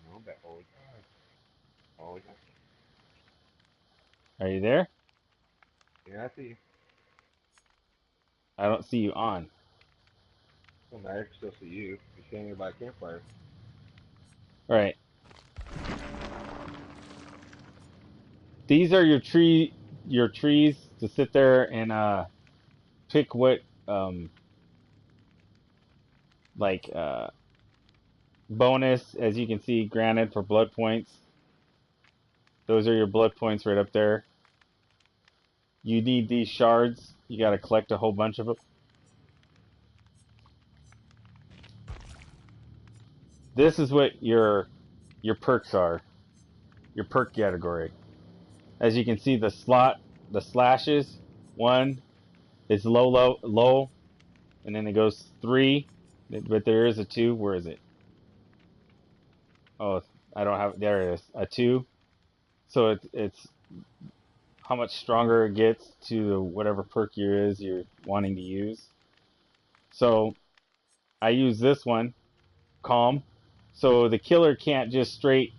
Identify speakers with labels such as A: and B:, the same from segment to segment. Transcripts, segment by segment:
A: No, I'm back. Oh, oh,
B: Are you there?
A: yeah, I see you.
B: I don't see you on.
A: Well, I can still see you. You're standing here by a campfire.
B: Right. These are your trees to sit there and pick what like bonus, as you can see, granted for blood points. Those are your blood points right up there. You need these shards. You got to collect a whole bunch of them. This is what your perks are. Your perk category. As you can see, the slashes. One is low, and then it goes 3. But there is a 2. Where is it? Oh, I don't have. There it is. A 2. So it's how much stronger it gets to whatever perk you're wanting to use. So I use this one, calm. So the killer can't just straight.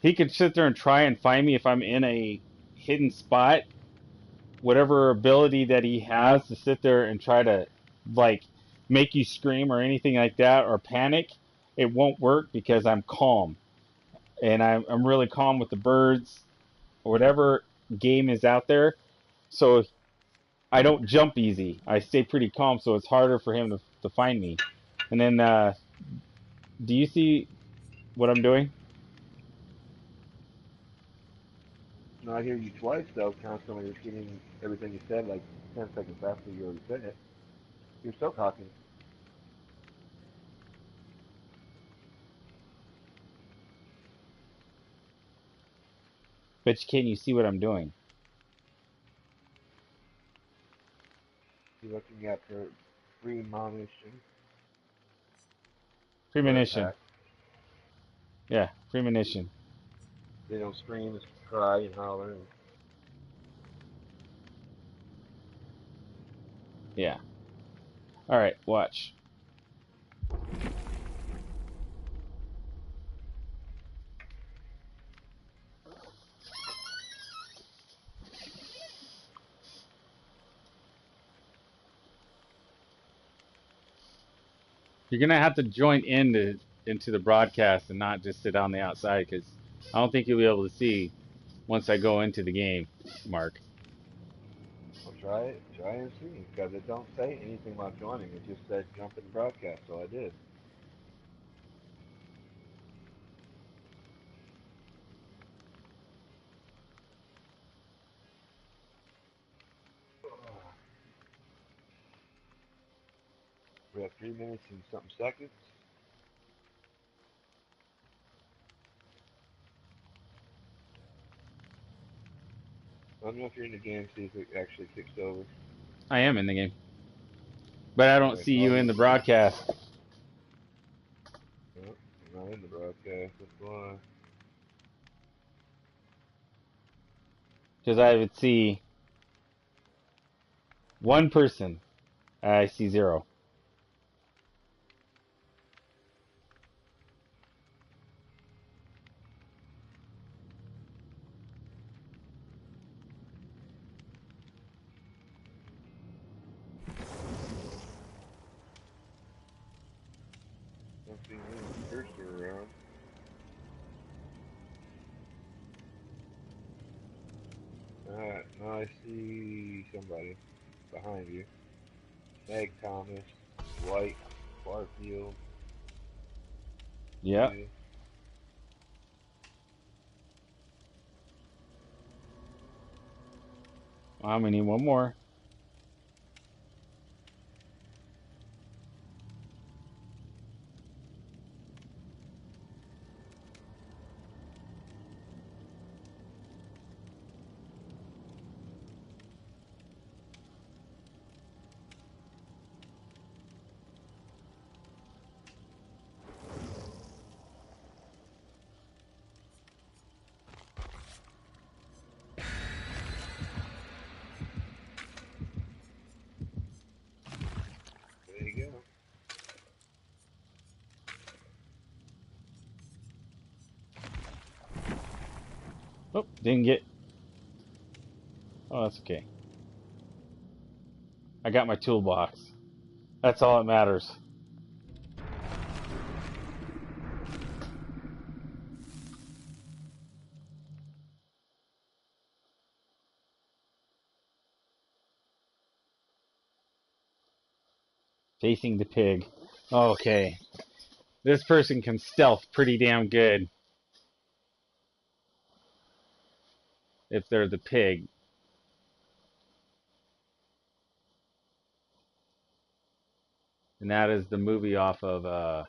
B: He can sit there and try and find me if I'm in a hidden spot. Whatever ability that he has to sit there and try to like make you scream or anything like that or panic, it won't work because I'm calm. And I'm really calm with the birds or whatever game is out there. So I don't jump easy. I stay pretty calm, so it's harder for him to find me. And then, do you see what I'm doing?
A: No, I hear you twice though. Constantly repeating everything you said, like 10 seconds after you already said it. You're still talking.
B: But can you see what I'm doing?
A: You're looking at the premonition bird
B: Premonition.
A: pack.
B: Yeah, premonition.
A: They don't scream, and cry, and holler. And
B: Yeah. All right, watch. You're gonna have to join into the broadcast and not just sit on the outside because I don't think you'll be able to see once I go into the game, Mark.
A: I'll try and see, because it don't say anything about joining. It just said jump in the broadcast, so I did. We have 3 minutes and something seconds. Let me know if you're in the game, see if it actually kicks over.
B: I am in the game, but I don't
A: Okay,
B: see
A: follow
B: you
A: me.
B: in the broadcast
A: No, I'm not in the broadcast. That's why.
B: because I would see one person. I see 0.
A: Don't see me with the cursor around. Alright, now I see somebody behind you. Meg Thomas, White, Barfield,
B: Yep.
A: you.
B: We need one more. Oh, didn't get... Oh, that's okay. I got my toolbox. That's all that matters. Facing the pig. Okay. This person can stealth pretty damn good. If they're the pig. And that is the movie off of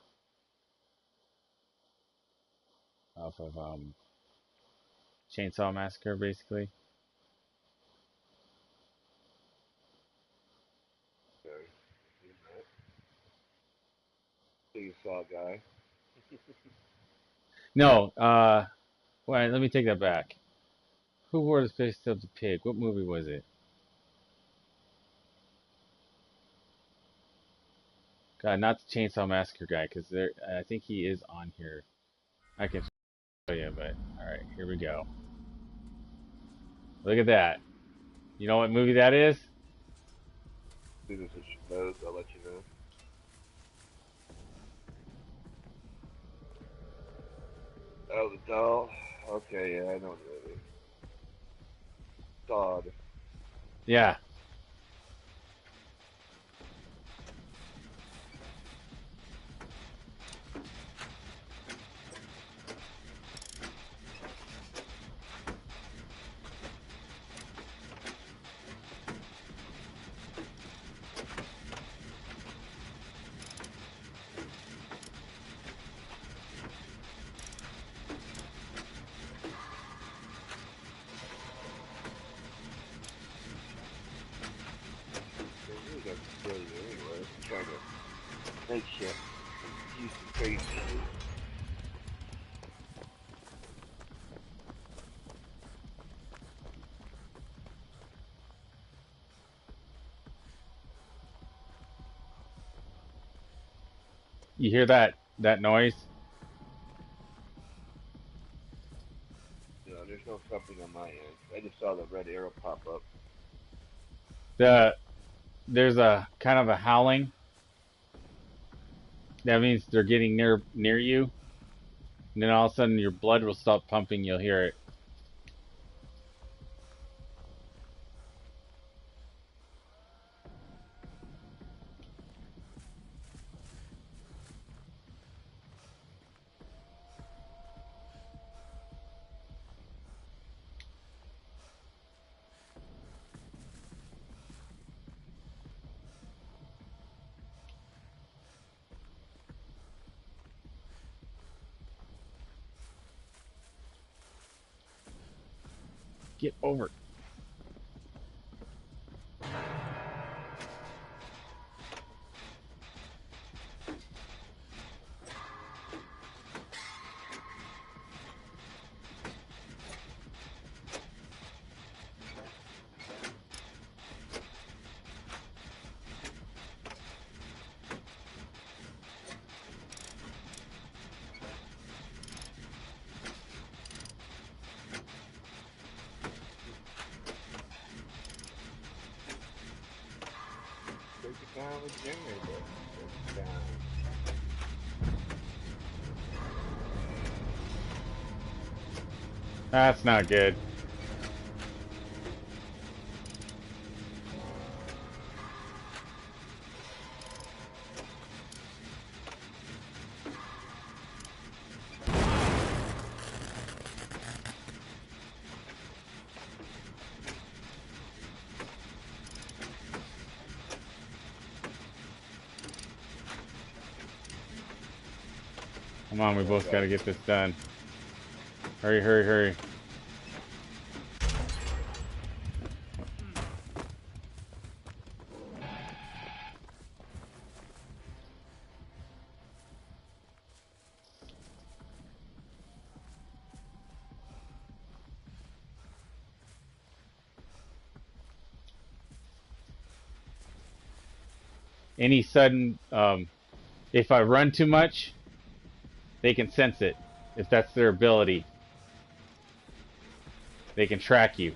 B: Chainsaw Massacre, basically.
A: Okay. So you saw a guy.
B: No, wait, let me take that back. Who wore the face of the pig? What movie was it? God, not the Chainsaw Massacre guy, because I think he is on here. I can show you, but alright, here we go. Look at that. You know what movie that is?
A: As soon as it shows, I'll let you know. Oh, the doll. Okay, yeah, I know the movie. Dodd.
B: Yeah.
A: They really got to kill you anyway. I'm trying to make shit. Use some crazy shit.
B: You hear that noise?
A: No, there's no something on my end. I just saw the red arrow pop up.
B: There's a kind of a howling. That means they're getting near you. And then all of a sudden your blood will stop pumping, you'll hear it. Get over it.
A: Break it down with generator. Break it down.
B: That's not good. Come on, we both gotta get this done. Hurry, hurry, hurry. Any sudden, if I run too much, they can sense it, if that's their ability. they can track you.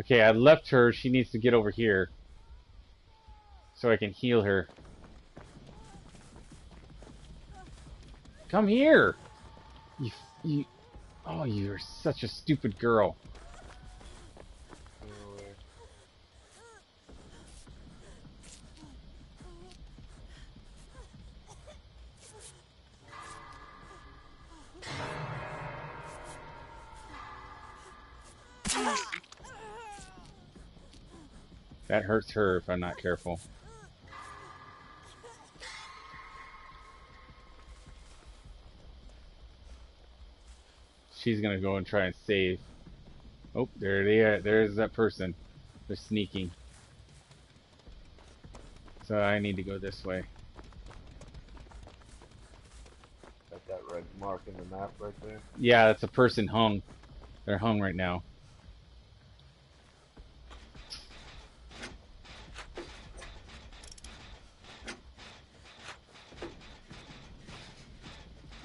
B: Okay, I left her. She needs to get over here so I can heal her. Come here! You, oh, you're such a stupid girl. That hurts her if I'm not careful. She's gonna go and try and save. Oh, there they are. There's that person. They're sneaking. So I need to go this way.
A: Got that red mark in the map right there.
B: Yeah, that's a person hung. They're hung right now.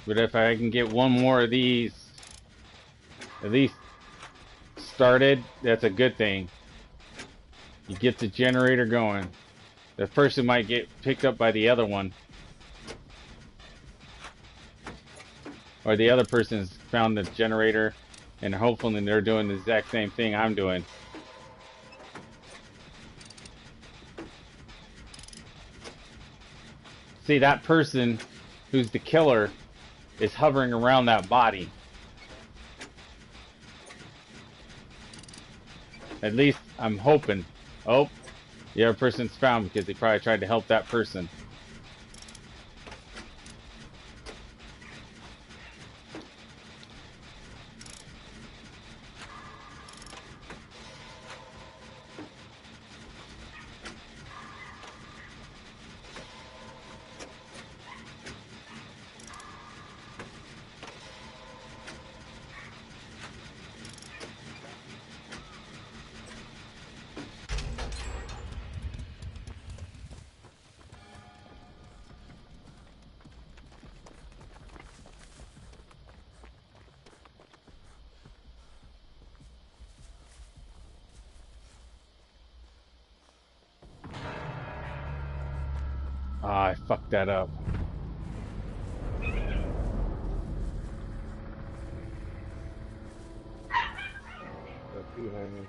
B: But if I can get one more of these at least started, that's a good thing. You get the generator going. The person might get picked up by the other one. Or the other person's found the generator and hopefully they're doing the exact same thing I'm doing. See, that person who's the killer is hovering around that body. At least I'm hoping. Oh, the other person's found because they probably tried to help that person. Ah, I fucked that up.
A: Got two hangers.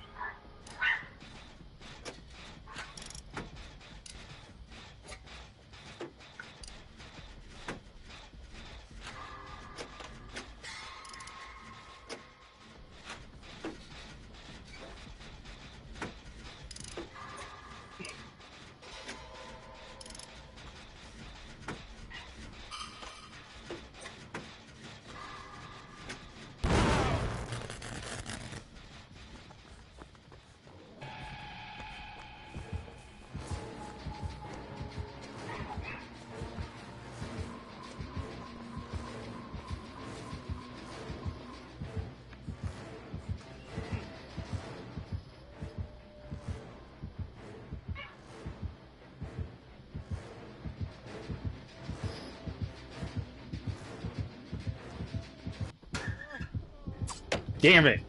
B: Damn it!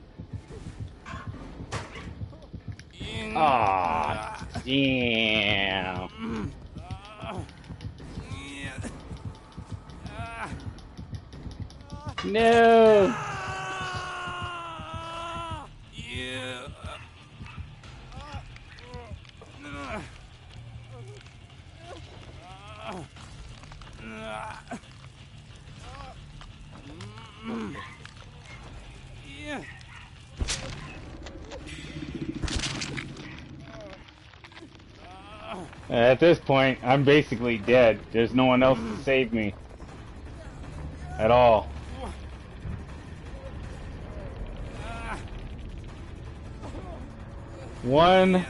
B: Ah, damn. No! At this point, I'm basically dead. There's no one else to save me. At all. I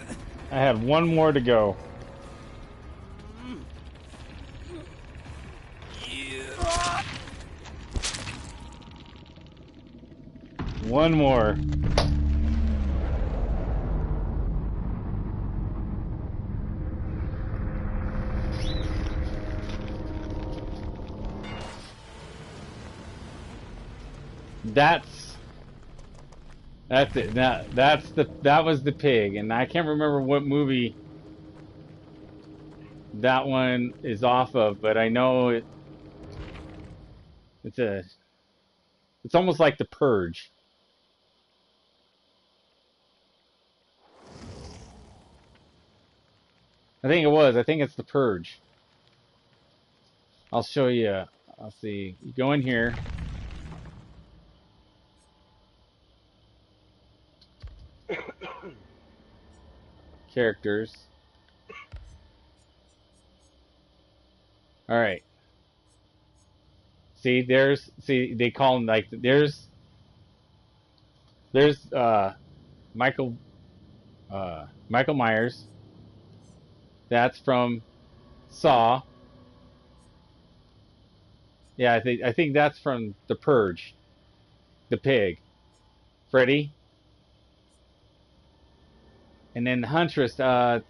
B: have one more to go. One more. That's it. That was the pig, and I can't remember what movie that one is off of, but I know it's almost like The Purge. I think it was. I think it's The Purge. I'll show you. I'll see. You go in here. Characters. All right. See, they call them like there's Michael Michael Myers. That's from Saw. Yeah, I think that's from The Purge. The pig. Freddy. And then the Huntress, I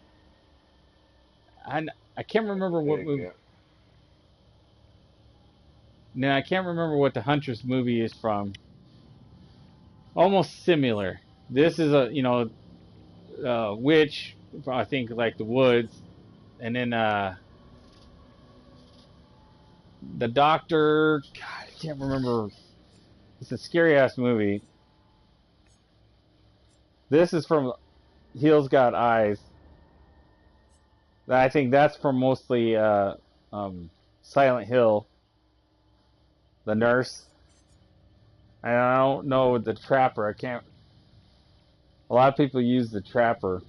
B: I can't remember what
A: Pig,
B: movie.
A: yeah.
B: No, I can't remember what the Huntress movie is from. Almost similar. This is a witch. I think like the woods, and then the doctor. God, I can't remember. It's a scary ass movie. This is from Heels Got Eyes. I think that's from mostly Silent Hill. The nurse. I don't know the trapper. I can't. A lot of people use the trapper.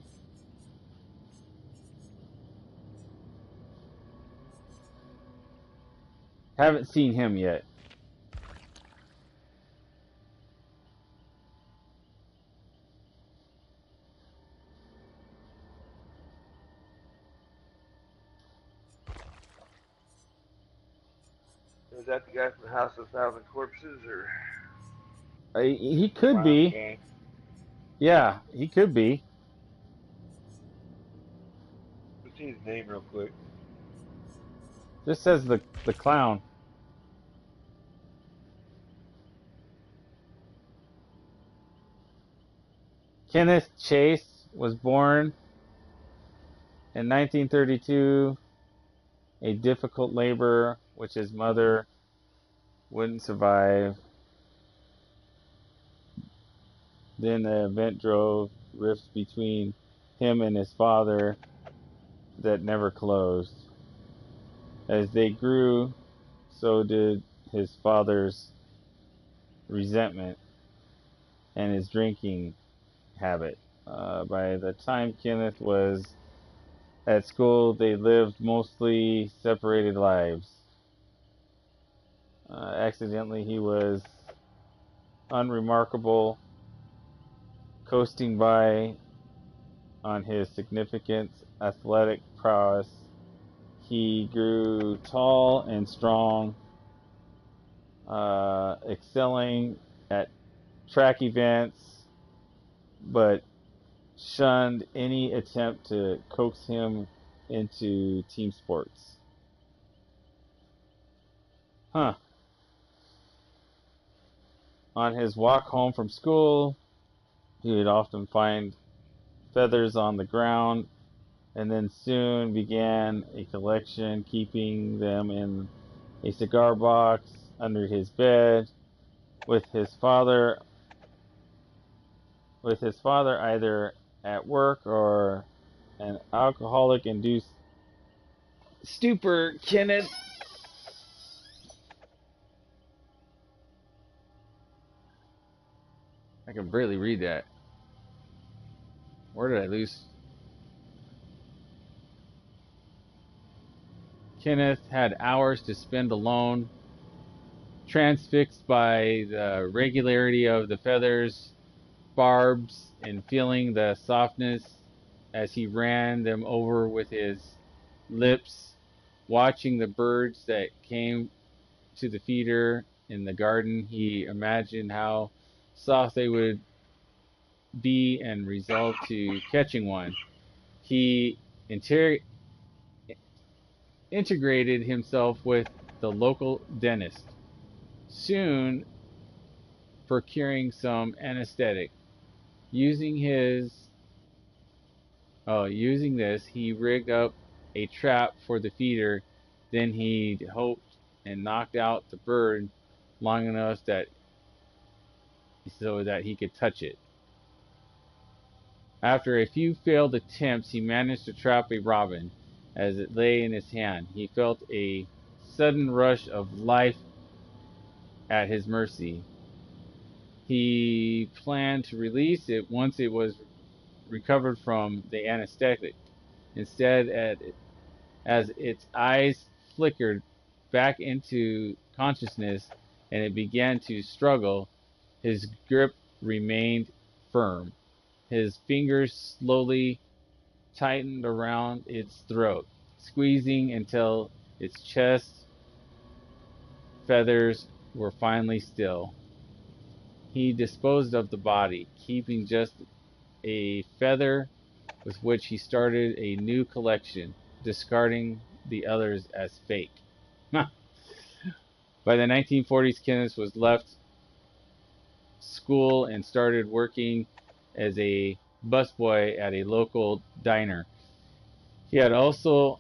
B: Haven't seen him yet.
A: Is that the guy from the House of Thousand Corpses, or
B: He could
A: Clown
B: be.
A: Gang?
B: Yeah, he could be.
A: Let's see his name real quick.
B: Just says the clown. Kenneth Chase was born in 1932, a difficult labor which his mother wouldn't survive. Then the event drove rifts between him and his father that never closed. As they grew, so did his father's resentment and his drinking habit. By the time Kenneth was at school, they lived mostly separated lives. Accidentally, he was unremarkable, coasting by on his significant athletic prowess. He grew tall and strong, excelling at track events, but shunned any attempt to coax him into team sports. Huh. On his walk home from school, he would often find feathers on the ground and then soon began a collection, keeping them in a cigar box under his bed. With his father either at work or an alcoholic induced stupor, Kenneth I can barely read that. Where did I lose? Kenneth had hours to spend alone, transfixed by the regularity of the feathers, barbs, and feeling the softness as he ran them over with his lips, watching the birds that came to the feeder in the garden. He imagined how soft they would be and resolved to catching one. He integrated himself with the local dentist, soon procuring some anesthetic. Using using this, he rigged up a trap for the feeder. Then he hoped and knocked out the bird long enough so that he could touch it. After a few failed attempts, he managed to trap a robin. As it lay in his hand, he felt a sudden rush of life at his mercy. He planned to release it once it was recovered from the anesthetic. Instead, as its eyes flickered back into consciousness and it began to struggle, his grip remained firm. His fingers slowly tightened around its throat, squeezing until its chest feathers were finally still. He disposed of the body, keeping just a feather with which he started a new collection, discarding the others as fake. By the 1940s, Kenneth was left school and started working as a busboy at a local diner. He had also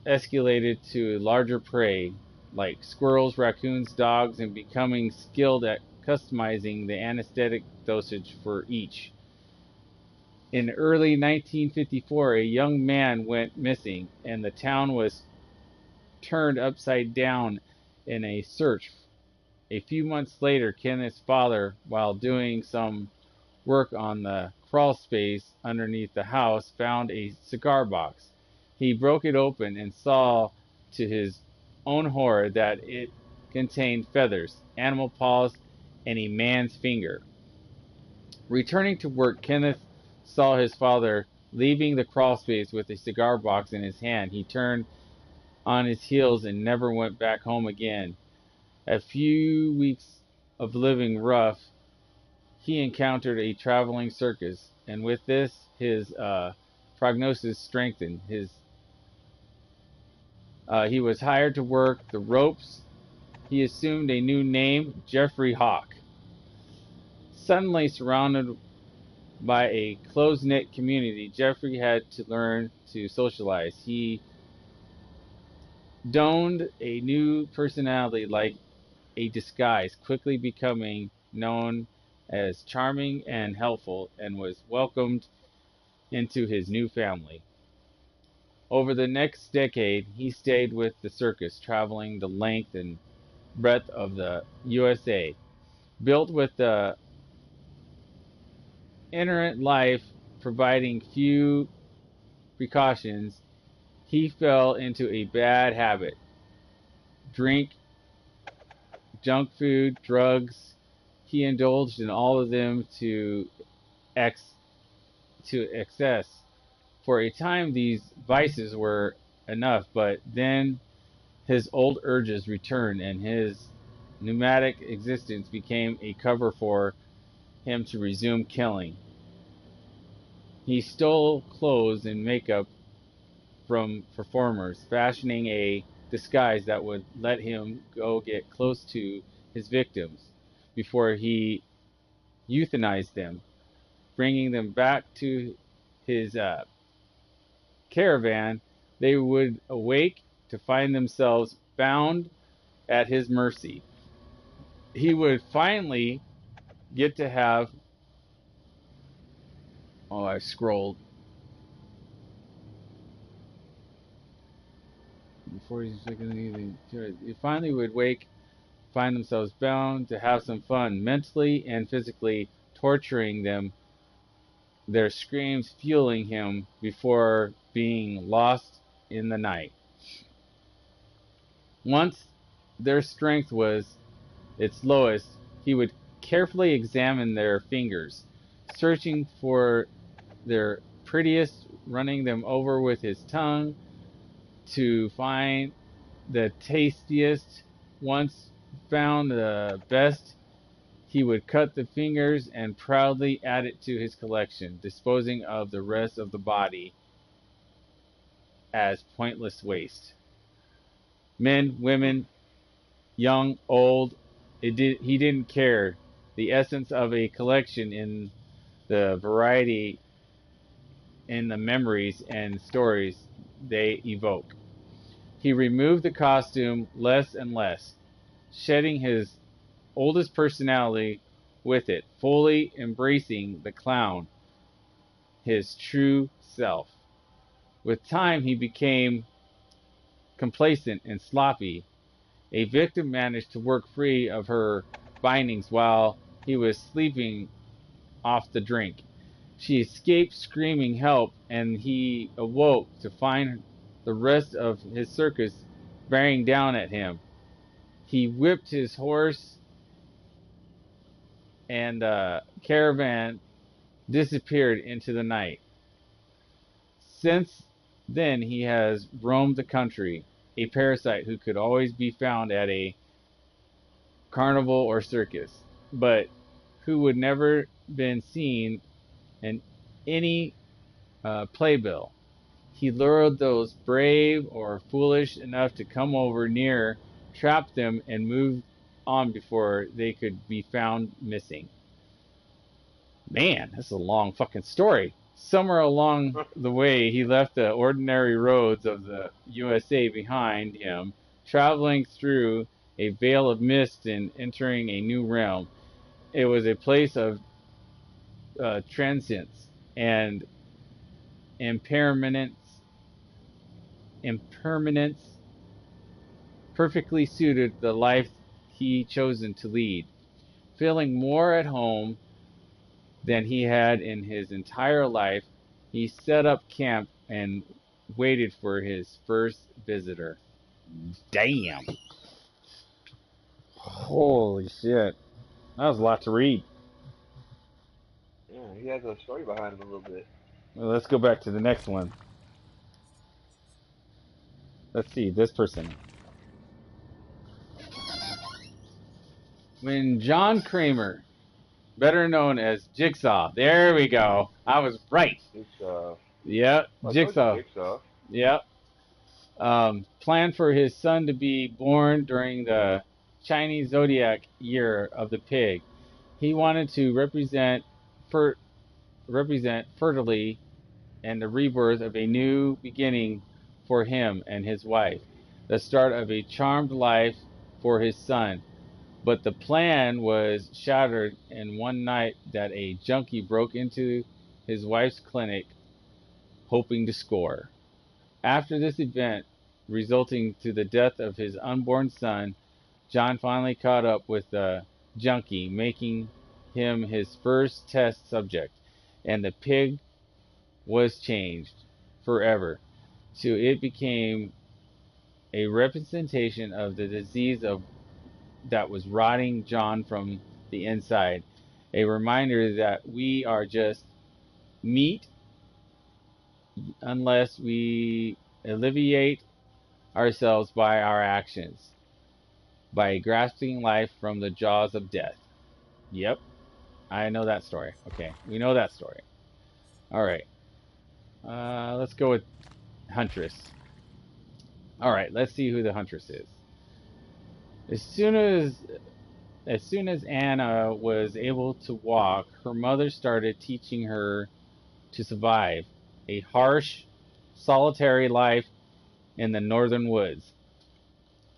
B: escalated to larger prey like squirrels, raccoons, dogs, and becoming skilled at customizing the anesthetic dosage for each. In early 1954, a young man went missing, and the town was turned upside down in a search. A few months later, Kenneth's father, while doing some work on the crawl space underneath the house, found a cigar box. He broke it open and saw, to his own horror, that it contained feathers, animal paws, and a man's finger. Returning to work, Kenneth saw his father leaving the crawl space with a cigar box in his hand. He turned on his heels and never went back home again. A few weeks of living rough, he encountered a traveling circus, and with this, his prognosis strengthened. He was hired to work the ropes. He assumed a new name, Jeffrey Hawk. Suddenly surrounded by a close-knit community, Jeffrey had to learn to socialize. He donned a new personality like a disguise, quickly becoming known as charming and helpful, and was welcomed into his new family. Over the next decade, he stayed with the circus, traveling the length and breadth of the USA. Built with the inherent life, providing few precautions, he fell into a bad habit: drink, junk food, drugs. He indulged in all of them to excess. For a time, these vices were enough, but then his old urges returned, and his nomadic existence became a cover for him to resume killing. He stole clothes and makeup from performers, fashioning a disguise that would let him go get close to his victims before he euthanized them, bringing them back to his caravan. They would awake to find themselves bound at his mercy. He would finally get to have. Oh, I scrolled. Before he's taking anything. He finally would find themselves bound to have some fun, mentally and physically torturing them, their screams fueling him before being lost in the night. Once their strength was its lowest, he would carefully examine their fingers, searching for their prettiest, running them over with his tongue to find the tastiest. Once found the best, He would cut the fingers and proudly add it to his collection, disposing of the rest of the body as pointless waste. Men, women, young, old, he didn't care. The essence of a collection in the variety in the memories and stories they evoke. He removed the costume less and less, shedding his oldest personality with it, fully embracing the clown, his true self. With time, he became complacent and sloppy. A victim managed to work free of her bindings while he was sleeping off the drink. She escaped screaming help, and he awoke to find the rest of his circus bearing down at him. He whipped his horse, and the caravan disappeared into the night. Since then, he has roamed the country, a parasite who could always be found at a carnival or circus, but who would never been seen in any playbill. He lured those brave or foolish enough to come over near, trapped them, and moved on before they could be found missing. Man, this is a long fucking story. Somewhere along the way, he left the ordinary roads of the USA behind him, traveling through a veil of mist and entering a new realm. It was a place of transience and impermanence, perfectly suited the life he chosen to lead. Feeling more at home than he had in his entire life, he set up camp and waited for his first visitor. Damn. Holy shit. That was a lot to read.
A: Yeah, he has a story behind him a little bit.
B: Well, let's go back to the next one. Let's see, this person. When John Kramer, better known as Jigsaw, there we go. I was right.
A: Jigsaw.
B: Yep, Jigsaw.
A: Jigsaw.
B: Yep. Planned for his son to be born during the Chinese zodiac year of the pig. He wanted to represent fertility and the rebirth of a new beginning for him and his wife, the start of a charmed life for his son. But the plan was shattered in one night that a junkie broke into his wife's clinic hoping to score. After this event, resulting to the death of his unborn son, John finally caught up with the junkie, making him his first test subject, and the pig was changed forever. So it became a representation of the disease that was rotting John from the inside, a reminder that we are just meat unless we alleviate ourselves by our actions, by grasping life from the jaws of death. Yep, I know that story. Okay, we know that story. All right, let's go with Huntress. All right, let's see who the Huntress is. As soon as Anna was able to walk, her mother started teaching her to survive a harsh, solitary life in the northern woods.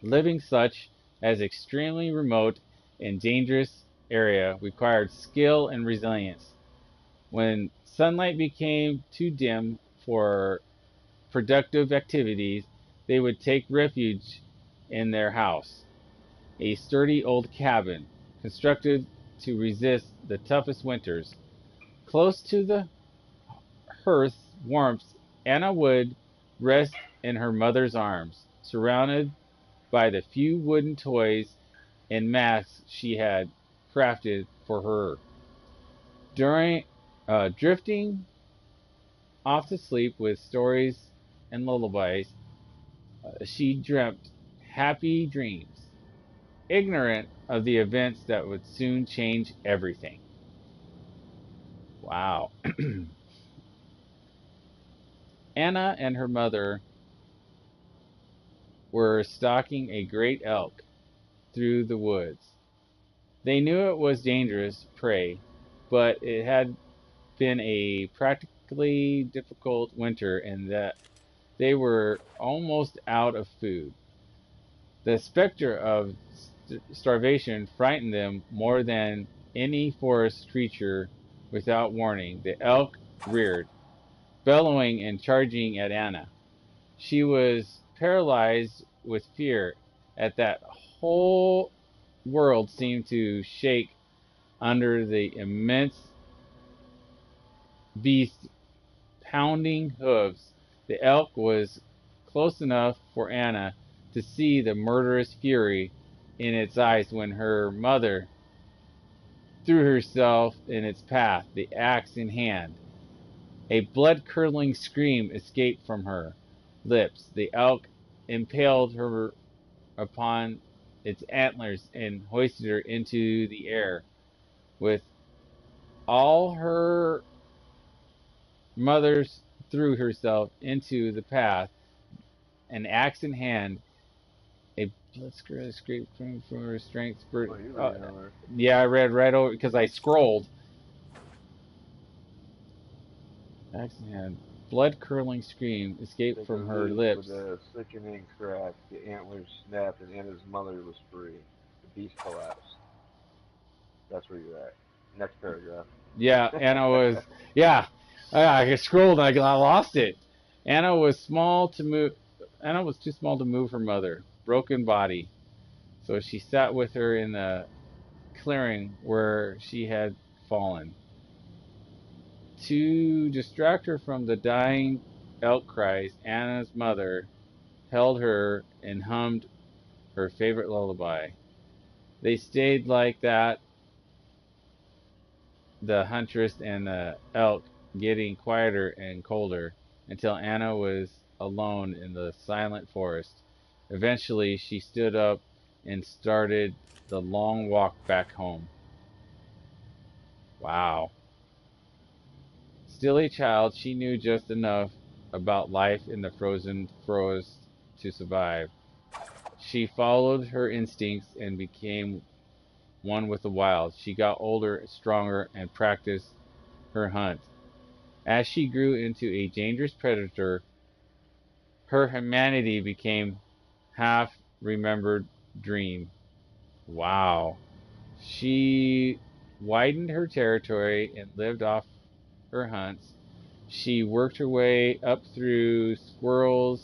B: Living such as extremely remote and dangerous area required skill and resilience. When sunlight became too dim for productive activities, they would take refuge in their house, a sturdy old cabin constructed to resist the toughest winters. Close to the hearth's warmth, Anna would rest in her mother's arms, surrounded by the few wooden toys and masks she had crafted for her. During drifting off to sleep with stories and lullabies, she dreamt happy dreams. ignorant of the events that would soon change everything. Wow. Anna and her mother were stalking a great elk through the woods. They knew it was dangerous prey, but it had been a practically difficult winter and that they were almost out of food. The specter of starvation frightened them more than any forest creature. Without warning, the elk reared, bellowing and charging at Anna. She was paralyzed with fear at that whole world seemed to shake under the immense beast's pounding hooves. The elk was close enough for Anna to see the murderous fury in its eyes when her mother threw herself in its path, the axe in hand. A blood-curdling scream escaped from her lips. The elk impaled her upon its antlers and hoisted her into the air. With all her mother threw herself into the path, an axe in hand. A blood scraped from her strength.
A: Oh, you're reading over.
B: Yeah, I read right over because I scrolled. Axe in hand. Blood curdling scream escaped
A: Take
B: from
A: her
B: her
A: loose
B: lips.
A: with a sickening crack. The antlers snapped, and Anna's mother was free. The beast collapsed. That's where you're at. Next paragraph.
B: Yeah, Anna was. Yeah, I scrolled and I lost it. Anna was small to move. Anna was too small to move her mother. Broken body. So she sat with her in the clearing where she had fallen. To distract her from the dying elk cries, Anna's mother held her and hummed her favorite lullaby. They stayed like that, the huntress and the elk getting quieter and colder, until Anna was alone in the silent forest. Eventually, she stood up and started the long walk back home. Wow. Still a child, she knew just enough about life in the frozen forest to survive. She followed her instincts and became one with the wild. She got older, stronger, and practiced her hunt. As she grew into a dangerous predator, her humanity became half remembered dream. Wow. She widened her territory and lived off her hunts. She worked her way up through squirrels,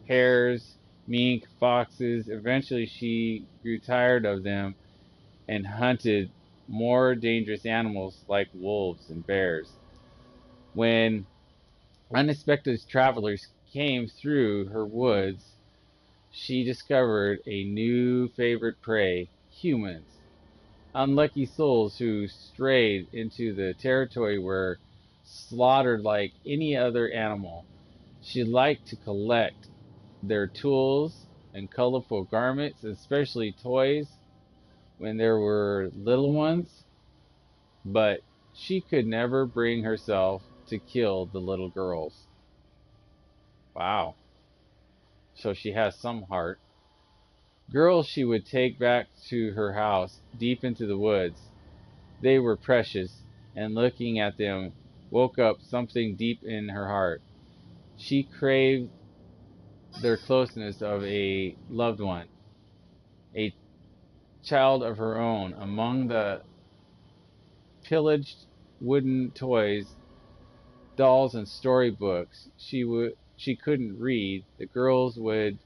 B: hares, mink, foxes. Eventually, she grew tired of them and hunted more dangerous animals like wolves and bears. When unexpected travelers came through her woods, she discovered a new favorite prey: humans. Unlucky souls who strayed into the territory were slaughtered like any other animal. She liked to collect their tools and colorful garments, especially toys when there were little ones, but she could never bring herself to kill the little girls. Wow. So she has some heart. Girls she would take back to her house deep into the woods. They were precious, and looking at them woke up something deep in her heart. She craved their closeness of a loved one, a child of her own. Among the pillaged wooden toys, dolls, and storybooks she couldn't read, the girls would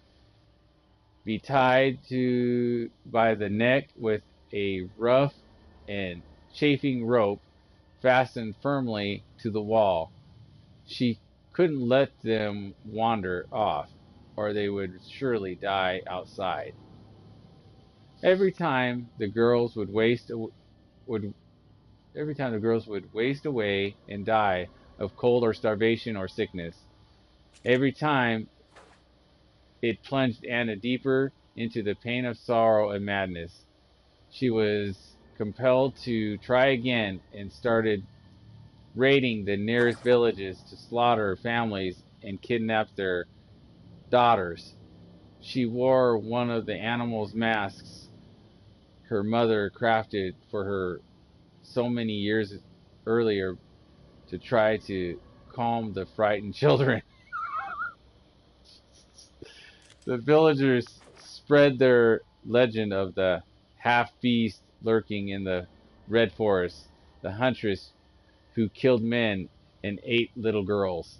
B: be tied to by the neck with a rough and chafing rope fastened firmly to the wall. She couldn't let them wander off, or they would surely die outside. Every time the girls would every time the girls would waste away and die of cold or starvation or sickness. Every time it plunged Anna deeper into the pain of sorrow and madness. She was compelled to try again and started raiding the nearest villages to slaughter families and kidnap their daughters. She wore one of the animals' masks her mother crafted for her so many years earlier to try to calm the frightened children. The villagers spread their legend of the half-beast lurking in the red forest, the huntress who killed men and ate little girls.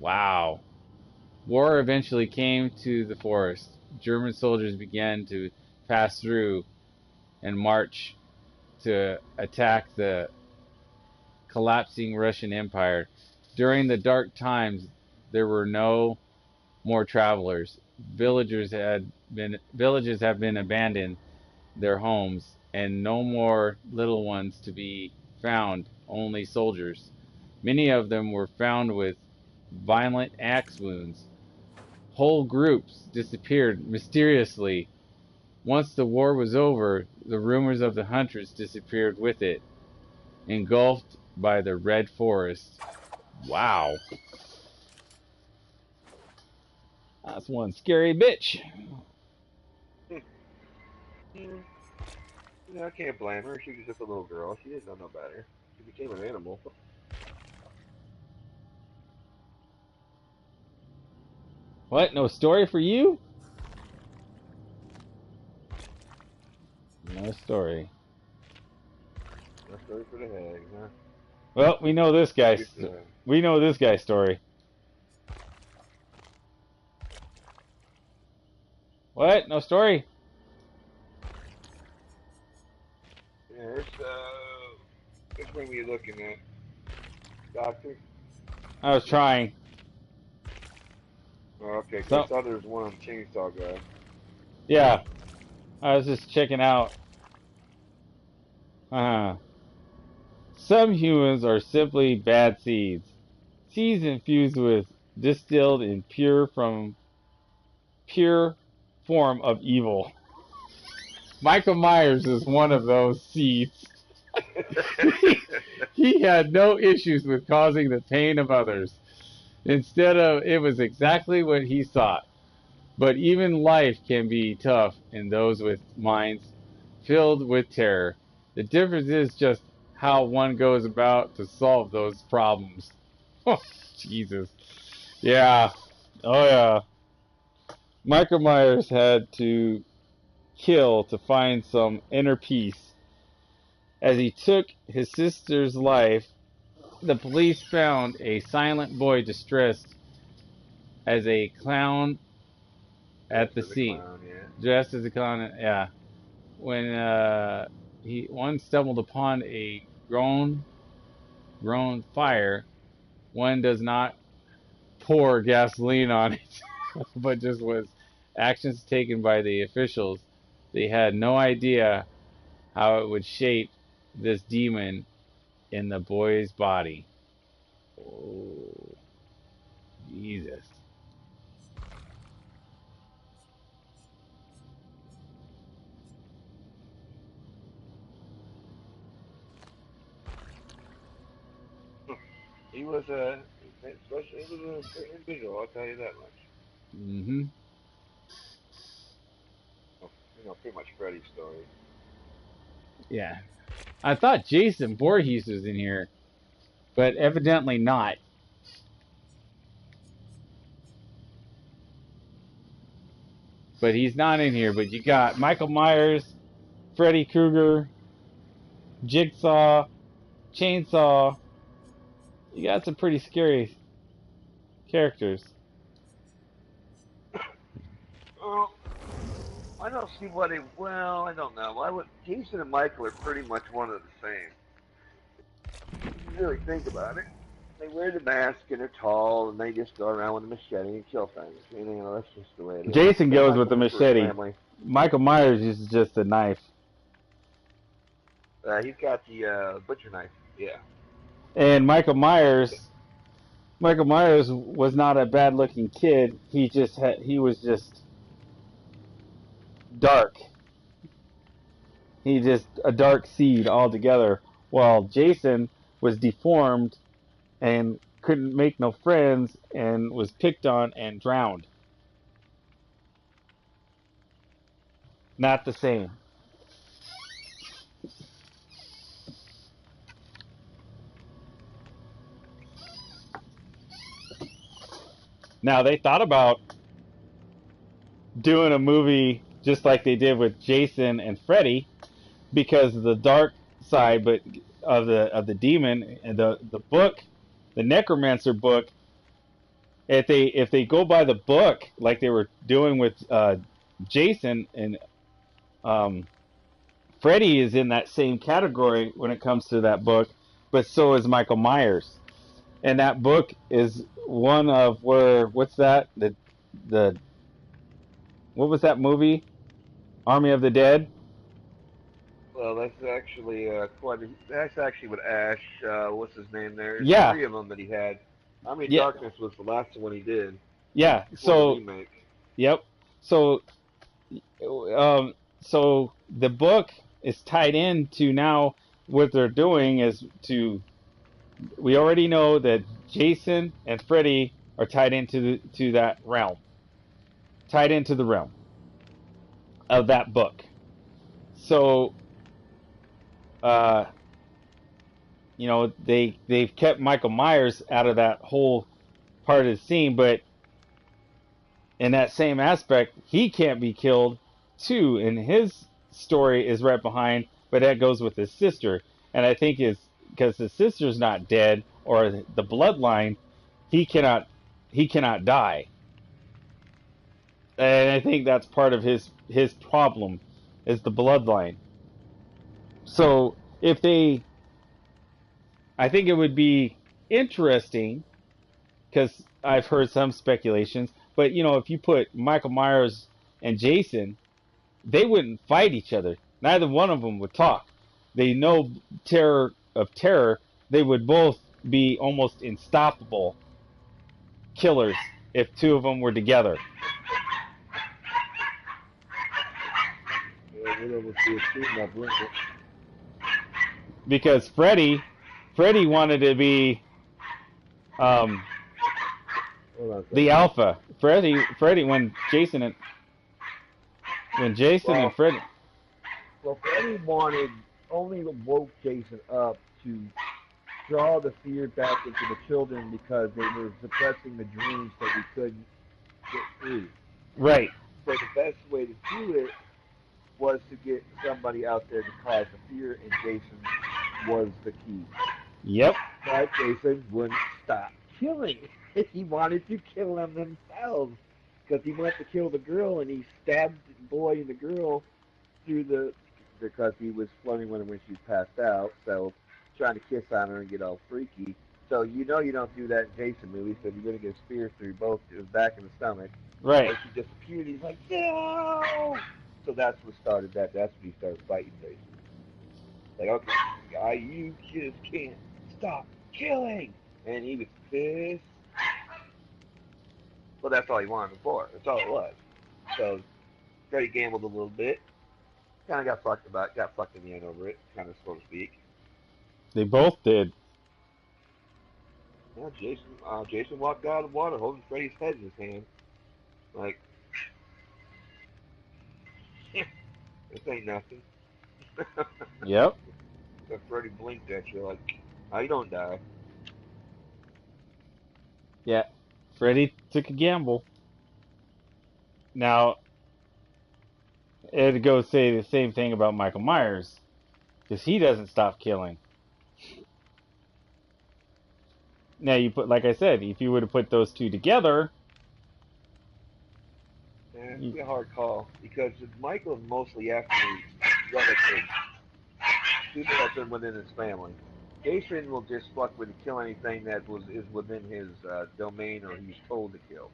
B: Wow. War eventually came to the forest. German soldiers began to pass through and march to attack the collapsing Russian Empire. During the dark times, there were no more travelers. Villages have been abandoned their homes, and no more little ones to be found, only soldiers. Many of them were found with violent axe wounds. Whole groups disappeared mysteriously. Once the war was over, the rumors of the hunters disappeared with it, engulfed by the red forest. Wow. That's one scary bitch.
A: Yeah, I can't blame her. She was just a little girl. She didn't know no better. She became an animal.
B: What? No story for you? No story.
A: No story for the hag, huh?
B: Well, we know this guy's. We know this guy's story. What? No story?
A: Yeah, which one were you looking at? Doctor?
B: I was trying.
A: Oh, okay,
B: So,
A: I thought there was one on Chainsaw Guy.
B: yeah, I was just checking out. Some humans are simply bad seeds. Seeds infused with distilled in pure form of evil. Michael Myers is one of those seeds. He had no issues with causing the pain of others. Instead of, it was exactly what he sought. But even life can be tough in those with minds filled with terror. The difference is just how one goes about to solve those problems. Oh, Jesus. Yeah. Oh, yeah. Michael Myers had to kill to find some inner peace. As he took his sister's life, the police found a silent boy distressed as a clown at the scene.
A: Clown, yeah.
B: Dressed as a clown, yeah. When he one stumbled upon a grown fire, one does not pour gasoline on it, but just was actions taken by the officials. They had no idea how it would shape this demon in the boy's body. Oh, Jesus.
A: He was a, especially he was an individual. I'll tell you that much.
B: Mm-hmm.
A: Pretty much Freddy's story.
B: Yeah. I thought Jason Voorhees was in here, but evidently not. But he's not in here. But you got Michael Myers, Freddy Krueger, Jigsaw, Chainsaw. You got some pretty scary characters.
A: Well, I don't see what he. Well, I don't know. Jason and Michael are pretty much one of the same. If you really think about it, they wear the mask and they're tall and they just go around with a machete and kill things. That's just the way it is.
B: Jason goes
A: Michael
B: with the machete. Michael Myers uses just a knife.
A: He's got the butcher knife. Yeah.
B: And Michael Myers Michael Myers was not a bad-looking kid. He was just dark. He just a dark seed altogether. While Jason was deformed and couldn't make no friends and was picked on and drowned. Not the same. Now they thought about doing a movie just like they did with Jason and Freddy because of the dark side, but of the demon and the book, the Necromancer book. If they go by the book like they were doing with Jason and um, Freddy is in that same category when it comes to that book, but so is Michael Myers. And that book is one of what's that? The what was that movie? Army of the Dead?
A: Well, that's actually that's actually what Ash, what's his name there? There's
B: Yeah.
A: three of them that he had. Army of
B: Yeah.
A: Darkness was the last one he did
B: Yeah.
A: before the
B: So,
A: remake.
B: yep. So so the book is tied into now what they're doing is we already know that Jason and Freddy are tied to that realm. Tied into the realm of that book. So uh they've kept Michael Myers out of that whole part of the scene, but in that same aspect, he can't be killed too, and his story is right behind, but that goes with his sister, and I think is because his sister's not dead or the bloodline, he cannot die, and I think that's part of his problem is the bloodline. So if they, I think it would be interesting because I've heard some speculations, but if you put Michael Myers and Jason, they wouldn't fight each other. Neither one of them would talk. They know terror of terror. They would both be almost unstoppable killers if two of them were together.
A: Yeah, we'll almost see a team up with it.
B: Because Freddy wanted to be the alpha. Freddy when Jason and Freddy.
A: Well, Freddy wanted only woke Jason up to draw the fear back into the children because they were suppressing the dreams that we couldn't get through.
B: Right.
A: So the best way to do it was to get somebody out there to cause the fear, and Jason was the key.
B: Yep.
A: But Jason wouldn't stop killing. He wanted to kill them themselves because he wanted to kill the girl, and he stabbed the boy and the girl through because he was flirting with her when she was passed out, so trying to kiss on her and get all freaky. So you don't do that in Jason movies, so you're gonna get a spear through both his back and the stomach.
B: Right.
A: So she disappeared. He's like, no. So that's what started that. That's when he started fighting Jason. Like, okay, guy, you just can't stop killing, and he was pissed. Well, that's all he wanted him for. That's all it was. So Freddy gambled a little bit. Kind of got fucked in the end over it, kind of so to speak.
B: They both did.
A: Yeah, Jason walked out of the water holding Freddy's head in his hand. Like, this ain't nothing.
B: Yep.
A: So Freddy blinked at you like, I don't die.
B: Yeah. Freddy took a gamble. Now, it'd go say the same thing about Michael Myers because he doesn't stop killing. Now you put, like I said, if you would have put those two together,
A: Yeah, it's a hard call because Michael is mostly after relatives, people that have been within his family. Jason will just fuck with and kill anything that is within his domain or he's told to kill.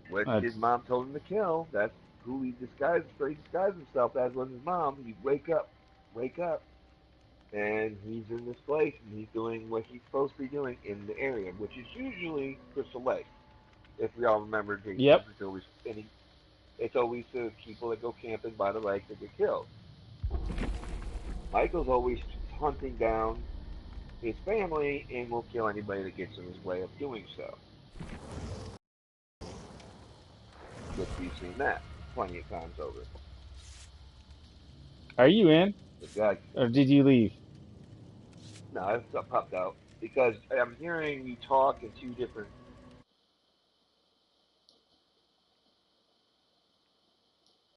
A: What his mom told him to kill, that's who he disguised himself as was his mom. He wake up, wake up. and he's in this place, and he's doing what he's supposed to be doing in the area, which is usually Crystal Lake. If we all remember Jason,
B: Yep.
A: it's always the people that go camping by the lake that get killed. Michael's always hunting down his family and will kill anybody that gets in his way of doing so. Which we've seen that plenty of times over.
B: Are you in,
A: The guy,
B: or did you leave?
A: no, I've popped out because I'm hearing you talk in two different